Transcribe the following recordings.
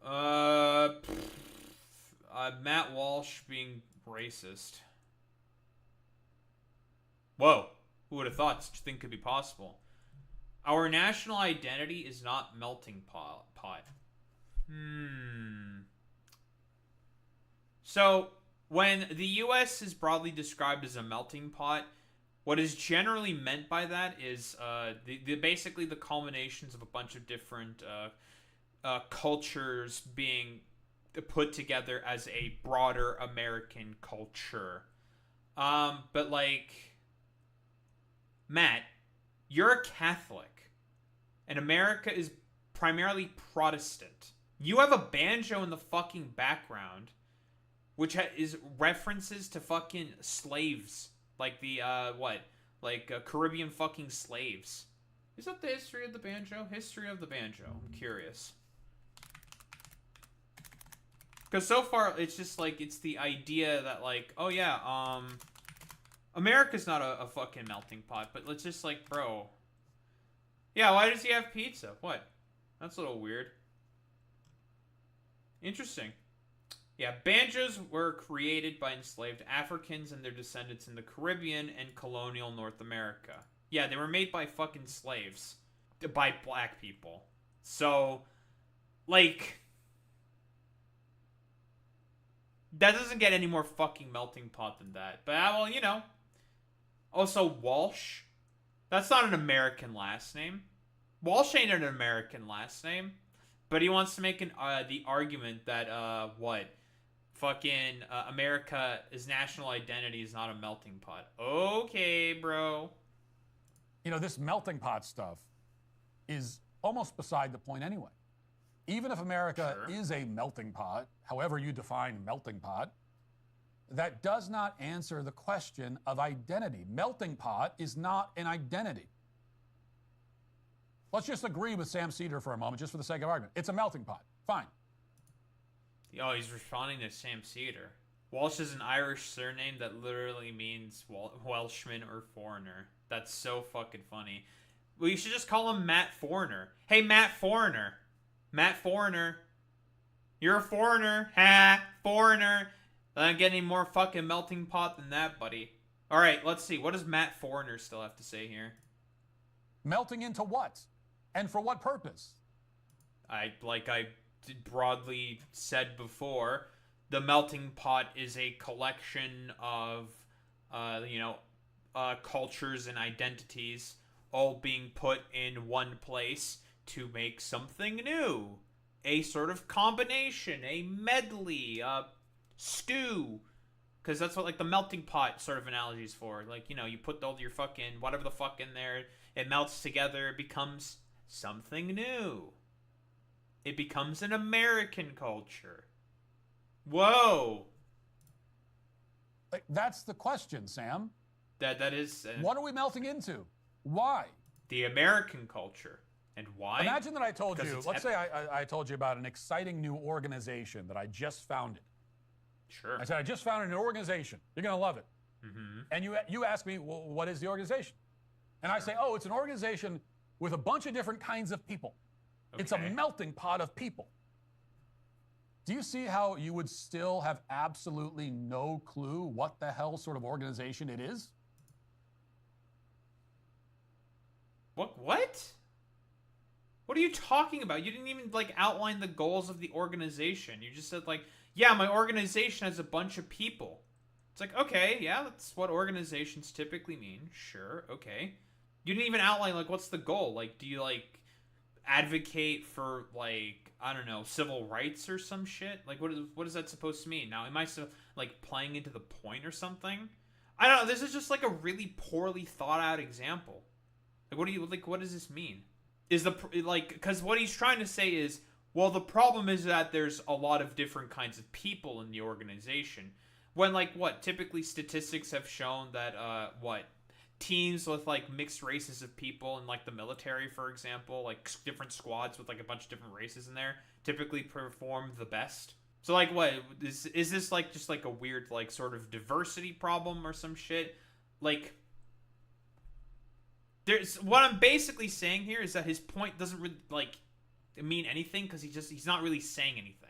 Uh, Matt Walsh being racist. Whoa. Who would have thought such a thing could be possible? Our national identity is not melting pot. Hmm. So, when the U.S. is broadly described as a melting pot, what is generally meant by that is basically the culminations of a bunch of different cultures being put together as a broader American culture. But like, Matt, you're a Catholic, and America is primarily Protestant. You have a banjo in the fucking background, which is references to fucking slaves, like the Caribbean fucking slaves. Is that the history of the banjo? History of the banjo. I'm curious. Because so far it's just like it's the idea that like, oh yeah, America's not a fucking melting pot, but let's just like, bro. Yeah, why does he have pizza? What? That's a little weird. Interesting. Yeah, banjos were created by enslaved Africans and their descendants in the Caribbean and colonial North America. Yeah, they were made by fucking slaves. By black people. So, like, that doesn't get any more fucking melting pot than that. But, well, you know. Also, Walsh. That's not an American last name. Walsh ain't an American last name. But he wants to make the argument that, fucking America's national identity is not a melting pot. Okay, bro. You know, this melting pot stuff is almost beside the point anyway. Even if America is a melting pot, however you define melting pot, that does not answer the question of identity. Melting pot is not an identity. Let's just agree with Sam Cedar for a moment, just for the sake of argument. It's a melting pot. Fine. Oh, he's responding to Sam Cedar. Walsh is an Irish surname that literally means Welshman or foreigner. That's so fucking funny. Well, you should just call him Matt Foreigner. Hey, Matt Foreigner. Matt Foreigner. You're a foreigner. Ha! Foreigner. Doesn't get any more fucking melting pot than that, buddy. Alright, let's see. What does Matt Foreigner still have to say here? Melting into what? And for what purpose? I broadly said before, the melting pot is a collection of, cultures and identities all being put in one place to make something new. A sort of combination, a medley, a stew. Because that's what, like, the melting pot sort of analogy is for. Like, you know, you put all your fucking whatever the fuck in there, it melts together, it becomes something new. It becomes an American culture. Whoa. Like, that's the question, Sam. That is... what are we melting into? Why? The American culture. And why? Imagine that I told you, let's say I told you about an exciting new organization that I just founded. Sure. I said, I just founded an organization. You're going to love it. Mm-hmm. And you ask me, well, what is the organization? And I say, oh, it's an organization with a bunch of different kinds of people. Okay. It's a melting pot of people. Do you see how you would still have absolutely no clue what the hell sort of organization it is? What? What are you talking about? You didn't even, like, outline the goals of the organization. You just said, like, yeah, my organization has a bunch of people. It's like, okay, yeah, that's what organizations typically mean. Sure, okay. You didn't even outline, like, what's the goal? Like, do you, like, advocate for, like, I don't know, civil rights or some shit? Like, what is that supposed to mean? Now, am I still, like, playing into the point or something? I don't know. This is just, like, a really poorly thought out example. Like, what does this mean? Because what he's trying to say is, well, the problem is that there's a lot of different kinds of people in the organization. When, like, typically statistics have shown that, teams with, like, mixed races of people in, like, the military, for example, like, different squads with, like, a bunch of different races in there, typically perform the best. So, like, what, is this, like, just, like, a weird, like, sort of diversity problem or some shit? Like, what I'm basically saying here is that his point doesn't really, like, mean anything because he's not really saying anything.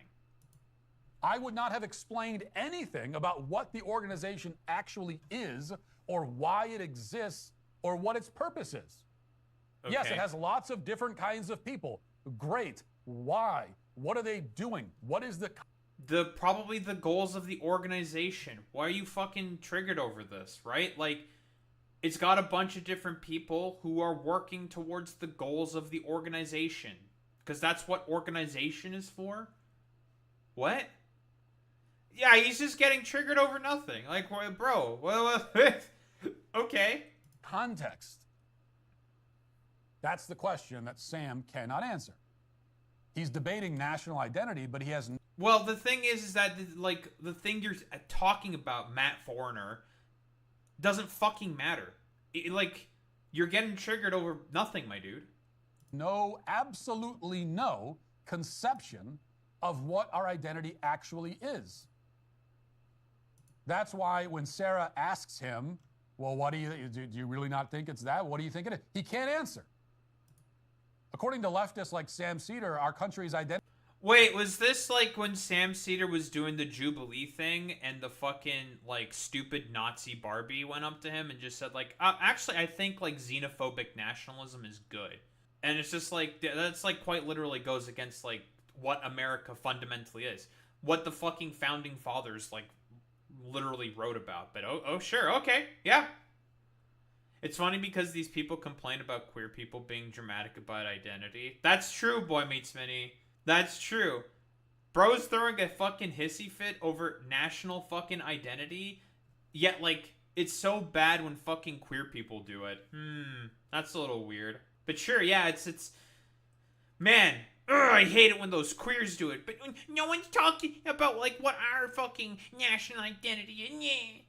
I would not have explained anything about what the organization actually is or why it exists or what its purpose is. Okay. Yes, it has lots of different kinds of people. Great. Why? What are they doing? What is probably the goals of the organization? Why are you fucking triggered over this, right? Like, it's got a bunch of different people who are working towards the goals of the organization. Because that's what organization is for? What? Yeah, he's just getting triggered over nothing. Like, bro, well, okay. Context. That's the question that Sam cannot answer. He's debating national identity, but he has... Well, the thing is that, like, the thing you're talking about, Matt Foreigner, doesn't fucking matter. Like, you're getting triggered over nothing, my dude. No, absolutely no conception of what our identity actually is. That's why when Sarah asks him, well, what do you really not think it's that? What do you think it is? He can't answer. According to leftists like Sam Cedar, our country's identity... Wait, was this like when Sam Cedar was doing the Jubilee thing and the fucking, like, stupid Nazi Barbie went up to him and just said, like, actually, I think, like, xenophobic nationalism is good. And it's just, like, that's, like, quite literally goes against, like, what America fundamentally is. What the fucking founding fathers, like, literally wrote about. But, oh, sure, okay, yeah. It's funny because these people complain about queer people being dramatic about identity. That's true, Boy Meets Minnie. That's true. Bro's throwing a fucking hissy fit over national fucking identity, yet, like, it's so bad when fucking queer people do it. That's a little weird. But sure, yeah, it's... Man, I hate it when those queers do it, but no one's talking about, like, what our fucking national identity is.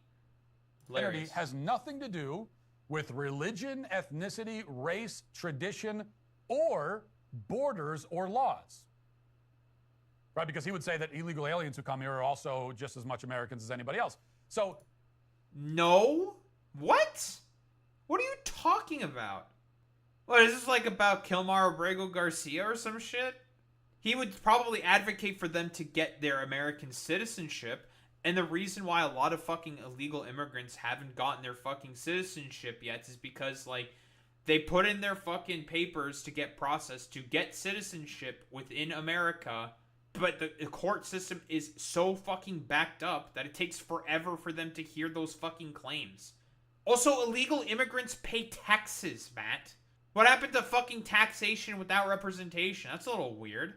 Yeah. Identity has nothing to do with religion, ethnicity, race, tradition, or borders or laws. Right? Because he would say that illegal aliens who come here are also just as much Americans as anybody else. So... No? What? What are you talking about? What, is this like about Kilmar Abrego Garcia or some shit? He would probably advocate for them to get their American citizenship, and the reason why a lot of fucking illegal immigrants haven't gotten their fucking citizenship yet is because, like, they put in their fucking papers to get processed to get citizenship within America, but the court system is so fucking backed up that it takes forever for them to hear those fucking claims. Also, illegal immigrants pay taxes, Matt. What happened to fucking taxation without representation? That's a little weird.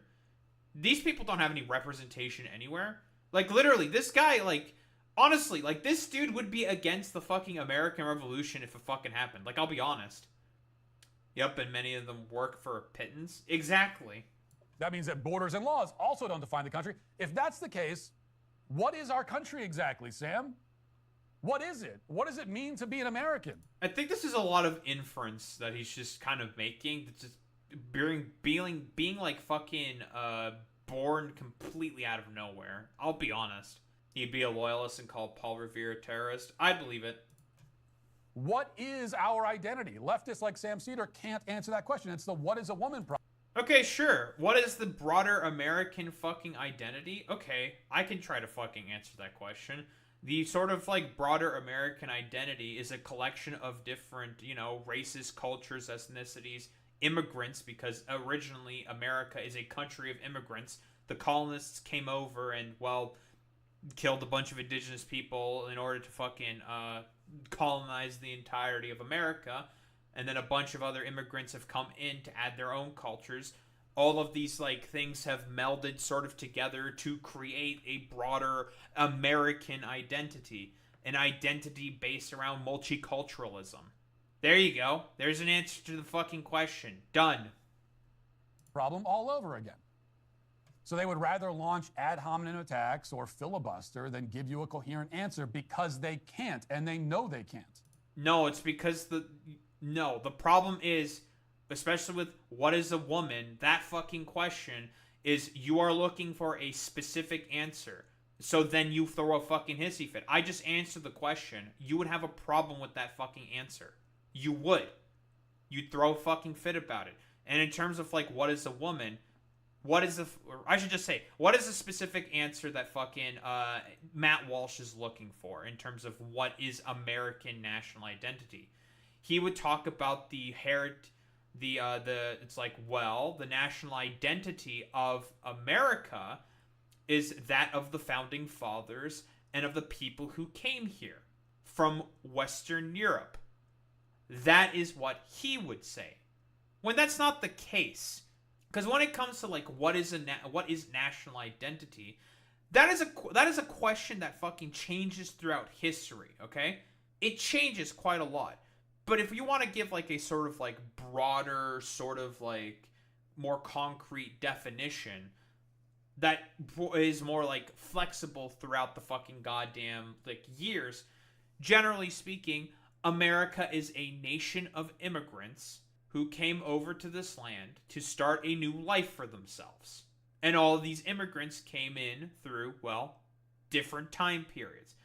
These people don't have any representation anywhere. Like, literally, this guy, like, honestly, like, this dude would be against the fucking American Revolution if it fucking happened. Like, I'll be honest. Yep, and many of them work for a pittance. Exactly. That means that borders and laws also don't define the country. If that's the case, what is our country exactly, Sam? What is it? What does it mean to be an American? I think this is a lot of inference that he's just kind of making. It's just being like fucking born completely out of nowhere. I'll be honest. He'd be a loyalist and call Paul Revere a terrorist. I'd believe it. What is our identity? Leftists like Sam Cedar can't answer that question. It's the what is a woman problem. Okay, sure. What is the broader American fucking identity? Okay, I can try to fucking answer that question. The sort of, like, broader American identity is a collection of different, you know, races, cultures, ethnicities, immigrants, because originally America is a country of immigrants. The colonists came over and, well, killed a bunch of indigenous people in order to fucking colonize the entirety of America. And then a bunch of other immigrants have come in to add their own cultures. All of these, like, things have melded sort of together to create a broader American identity. An identity based around multiculturalism. There you go. There's an answer to the fucking question. Done. Problem all over again. So they would rather launch ad hominem attacks or filibuster than give you a coherent answer because they can't, and they know they can't. No, it's because the problem is, especially with what is a woman, that fucking question is you are looking for a specific answer. So then you throw a fucking hissy fit. I just answered the question. You would have a problem with that fucking answer. You would. You'd throw a fucking fit about it. And in terms of, like, what is a woman, what is the, I should just say, what is the specific answer that fucking Matt Walsh is looking for in terms of what is American national identity? He would talk about the it's like, well, the national identity of America is that of the founding fathers and of the people who came here from Western Europe. That is what he would say. When that's not the case. Because when it comes to like what is national identity, that is a question that fucking changes throughout history, okay? It changes quite a lot. But if you want to give like a sort of like broader, sort of like more concrete definition that is more like flexible throughout the fucking goddamn like years, generally speaking, America is a nation of immigrants who came over to this land to start a new life for themselves. And all of these immigrants came in through, well, different time periods.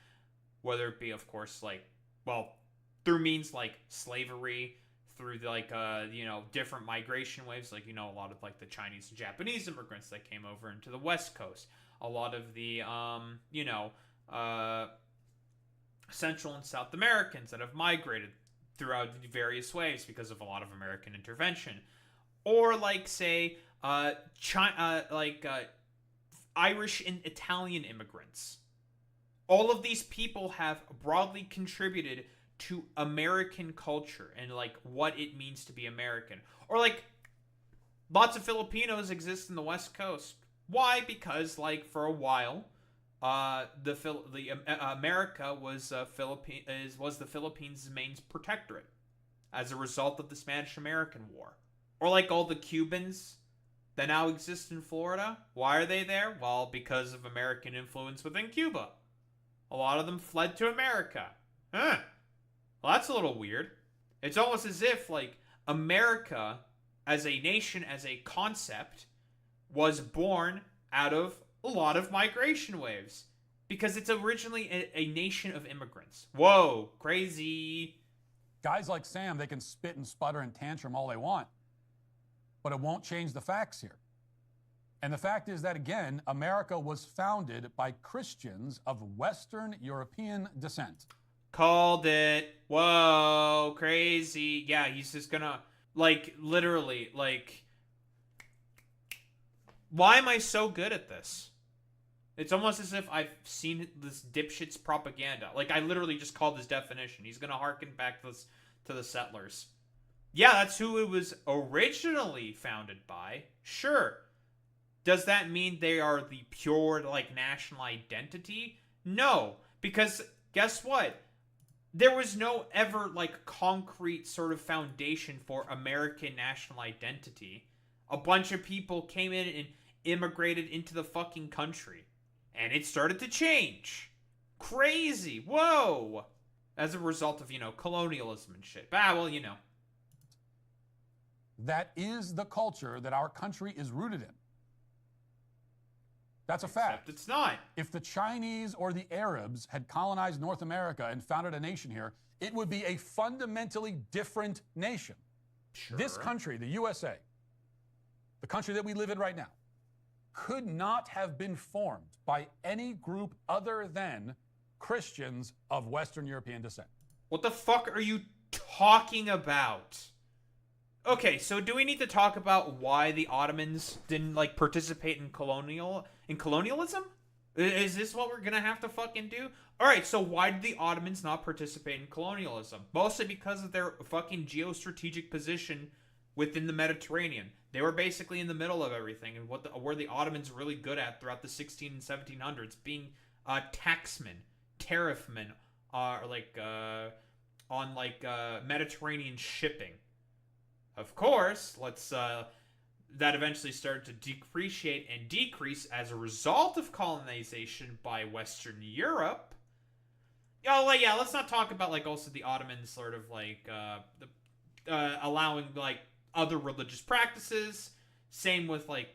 Whether it be, of course, like, well, through means like slavery, through like, different migration waves, like, a lot of like the Chinese and Japanese immigrants that came over into the West Coast. A lot of the, Central and South Americans that have migrated throughout various waves because of a lot of American intervention, or like say Irish and Italian immigrants. All of these people have broadly contributed to American culture and like what it means to be American. Or like lots of Filipinos exist in the West Coast. Why? Because like for a while, America was the Philippines' main protectorate as a result of the Spanish-American War. Or like all the Cubans that now exist in Florida. Why are they there? Well, because of American influence within Cuba. A lot of them fled to America. Huh. Well, that's a little weird. It's almost as if like America as a nation, as a concept, was born out of a lot of migration waves because it's originally a nation of immigrants. Whoa, crazy. Guys like Sam, they can spit and sputter and tantrum all they want, but it won't change the facts here. And the fact is that, again, America was founded by Christians of Western European descent. Called it. Whoa, crazy. Yeah, he's just gonna, like, literally, like, why am I so good at this? It's almost as if I've seen this dipshit's propaganda. Like, I literally just called his definition. He's gonna harken back to the settlers. Yeah, that's who it was originally founded by. Sure. Does that mean they are the pure, like, national identity? No. Because, guess what? There was no ever, like, concrete sort of foundation for American national identity. A bunch of people came in and immigrated into the fucking country. And it started to change. Crazy. Whoa. As a result of, colonialism and shit. That is the culture that our country is rooted in. That's a fact. Except it's not. If the Chinese or the Arabs had colonized North America and founded a nation here, it would be a fundamentally different nation. Sure. This country, the USA, the country that we live in right now, could not have been formed by any group other than Christians of Western European descent. What the fuck are you talking about? Okay, so do we need to talk about why the Ottomans didn't, like, participate in colonialism? Is this what we're gonna have to fucking do? Alright, so why did the Ottomans not participate in colonialism? Mostly because of their fucking geostrategic position within the Mediterranean. They were basically in the middle of everything, and were the Ottomans really good at throughout the 16 and 1700s, being taxmen, tariffmen, on Mediterranean shipping. Of course, that eventually started to depreciate and decrease as a result of colonization by Western Europe. Let's not talk about also the Ottomans sort of allowing other religious practices. Same with the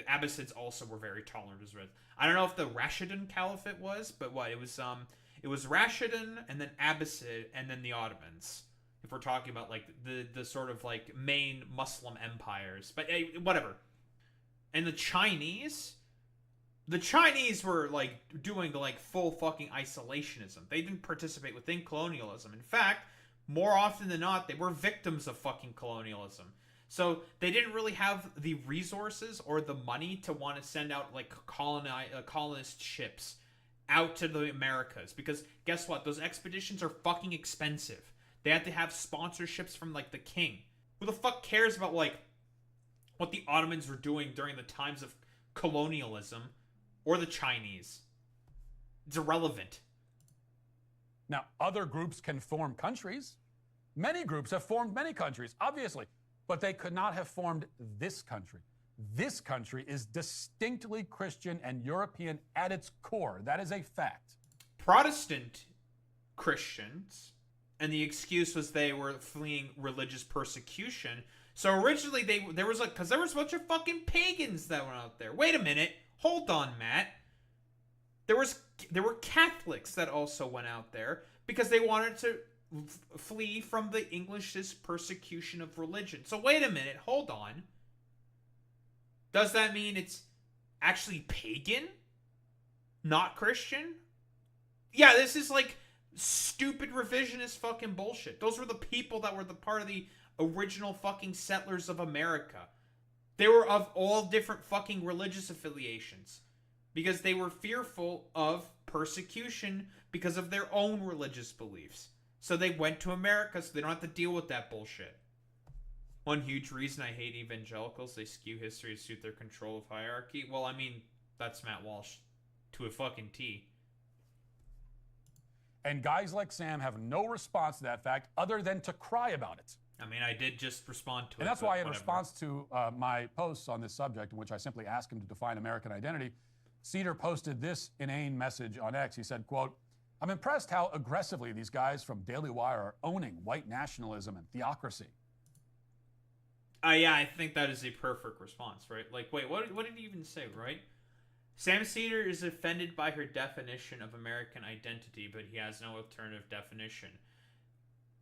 Abbasids also were very tolerant as well. I don't know if the Rashidun Caliphate was, but it was Rashidun and then Abbasid and then the Ottomans. If we're talking about the sort of main Muslim empires, but whatever. And the Chinese were like doing like full fucking isolationism. They didn't participate within colonialism. In fact, more often than not, they were victims of fucking colonialism. So they didn't really have the resources or the money to want to send out like colonist ships out to the Americas, because guess what? Those expeditions are fucking expensive. They had to have sponsorships from like the king. Who the fuck cares about like what the Ottomans were doing during the times of colonialism or the Chinese? It's irrelevant. Now, other groups can form countries. Many groups have formed many countries, obviously, but they could not have formed this country. This country is distinctly Christian and European at its core. That is a fact. Protestant Christians, and the excuse was they were fleeing religious persecution. So originally there was a bunch of fucking pagans that went out there. Wait a minute. Hold on, Matt. There were Catholics that also went out there because they wanted to flee from the English's persecution of religion. So wait a minute, hold on. Does that mean it's actually pagan? Not Christian? Yeah, this is like stupid revisionist fucking bullshit. Those were the people that were the part of the original fucking settlers of America. They were of all different fucking religious affiliations because they were fearful of persecution because of their own religious beliefs. So they went to America so they don't have to deal with that bullshit. One huge reason I hate evangelicals, they skew history to suit their control of hierarchy. Well, I mean, that's Matt Walsh to a fucking T. And guys like Sam have no response to that fact other than to cry about it. I mean, I did just respond to it. And that's why in response to my posts on this subject, in which I simply asked him to define American identity, Cedar posted this inane message on X. He said, quote, "I'm impressed how aggressively these guys from Daily Wire are owning white nationalism and theocracy." Yeah, I think that is a perfect response, right? Like, wait, what did he even say, right? Sam Cedar is offended by her definition of American identity, but he has no alternative definition.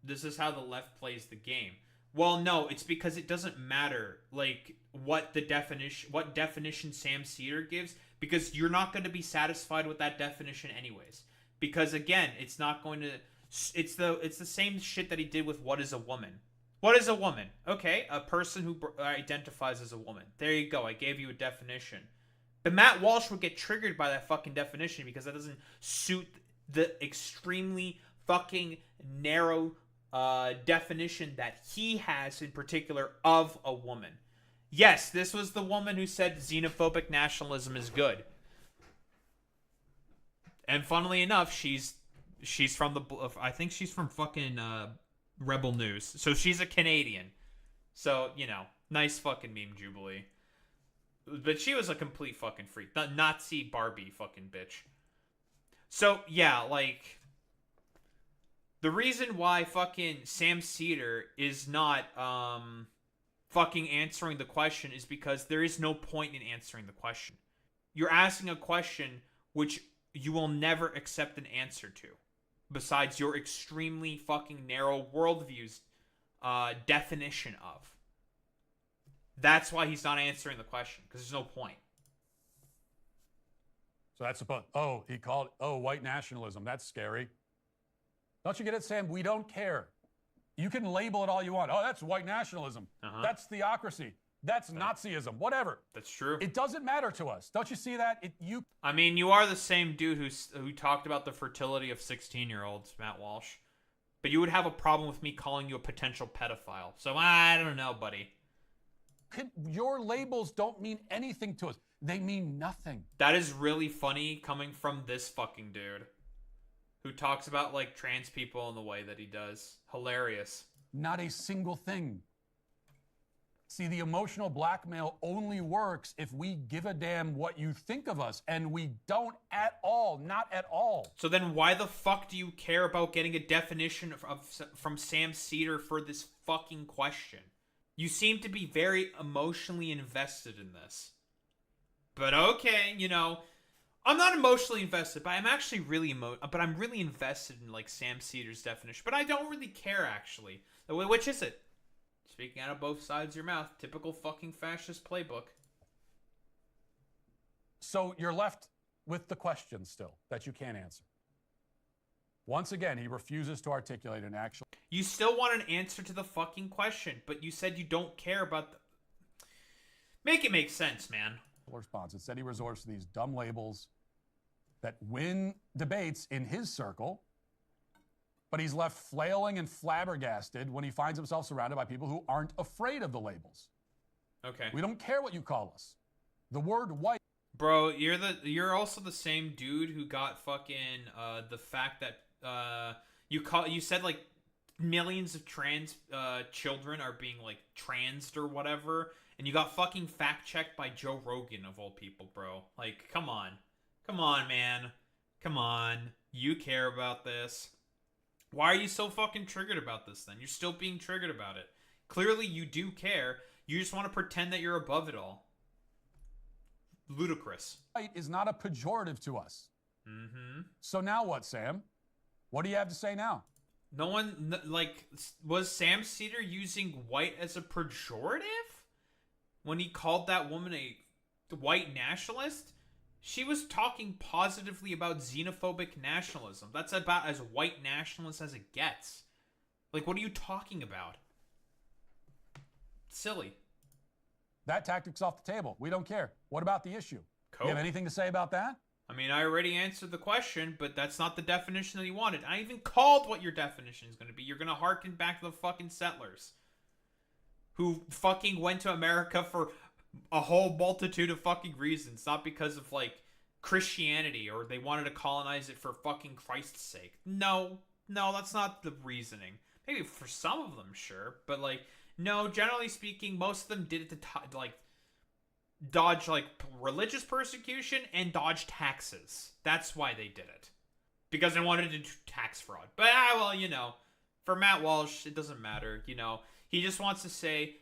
This is how the left plays the game. Well, no, it's because it doesn't matter, like, what definition Sam Cedar gives, because you're not going to be satisfied with that definition anyways. Because again, it's not going to. It's the same shit that he did with what is a woman. What is a woman? Okay, a person who identifies as a woman. There you go. I gave you a definition. But Matt Walsh would get triggered by that fucking definition because that doesn't suit the extremely fucking narrow definition that he has in particular of a woman. Yes, this was the woman who said xenophobic nationalism is good. And funnily enough, she's from I think she's from fucking Rebel News. So she's a Canadian. So, you know, nice fucking meme jubilee. But she was a complete fucking freak. The Nazi Barbie fucking bitch. So, yeah, like, the reason why fucking Sam Cedar is not fucking answering the question is because there is no point in answering the question. You're asking a question which you will never accept an answer to, besides your extremely fucking narrow worldview's definition of. That's why he's not answering the question, because there's no point. So that's about, he called it, white nationalism. That's scary. Don't you get it, Sam? We don't care. You can label it all you want. Oh, that's white nationalism. That's theocracy. That's Nazism. Whatever. That's true. It doesn't matter to us. Don't you see that? I mean, you are the same dude who talked about the fertility of 16-year-olds, Matt Walsh. But you would have a problem with me calling you a potential pedophile. So I don't know, buddy. Your labels don't mean anything to us. They mean nothing. That is really funny coming from this fucking dude who talks about, like, trans people in the way that he does. Hilarious. Not a single thing. See, the emotional blackmail only works if we give a damn what you think of us, and we don't at all. Not at all. So then why the fuck do you care about getting a definition from Sam Cedar for this fucking question? You seem to be very emotionally invested in this. But okay, you know, I'm not emotionally invested, but I'm actually really I'm really invested in, like, Sam Cedar's definition. But I don't really care, actually. Which is it? Speaking out of both sides of your mouth. Typical fucking fascist playbook. So you're left with the question still that you can't answer. Once again, he refuses to articulate an actual... You still want an answer to the fucking question, but you said you don't care about the... Make it make sense, man. response. Instead, he resorts to these dumb labels that win debates in his circle, but he's left flailing and flabbergasted when he finds himself surrounded by people who aren't afraid of the labels. Okay. We don't care what you call us. The word white... Bro, you're also the same dude who got fucking the fact that you said like millions of trans children are being like transed or whatever, and you got fucking fact checked by Joe Rogan of all people, bro. Like, come on, man, come on. You care about this? Why are you so fucking triggered about this? Then you're still being triggered about it. Clearly, you do care. You just want to pretend that you're above it all. Ludicrous. White is not a pejorative to us. Mm-hmm. So now what, Sam? What do you have to say now? No one, like, was Sam Cedar using white as a pejorative? When he called that woman a white nationalist? She was talking positively about xenophobic nationalism. That's about as white nationalist as it gets. Like, what are you talking about? Silly. That tactic's off the table. We don't care. What about the issue? Cool. You have anything to say about that? I mean, I already answered the question, but that's not the definition that he wanted. I even called what your definition is going to be. You're going to harken back to the fucking settlers who fucking went to America for a whole multitude of fucking reasons, not because of, like, Christianity or they wanted to colonize it for fucking Christ's sake. No, that's not the reasoning. Maybe for some of them, sure, but, like, no, generally speaking, most of them did it to, like, dodge, like, religious persecution and dodge taxes. That's why they did it. Because they wanted to do tax fraud. But, well, you know, for Matt Walsh, it doesn't matter, you know. He just wants to say,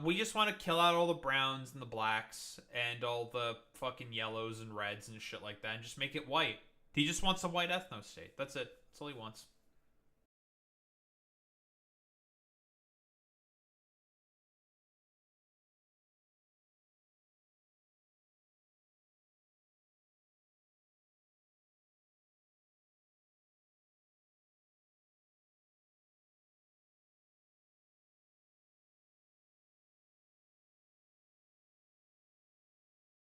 we just want to kill out all the browns and the blacks and all the fucking yellows and reds and shit like that and just make it white. He just wants a white ethno state. That's it. That's all he wants.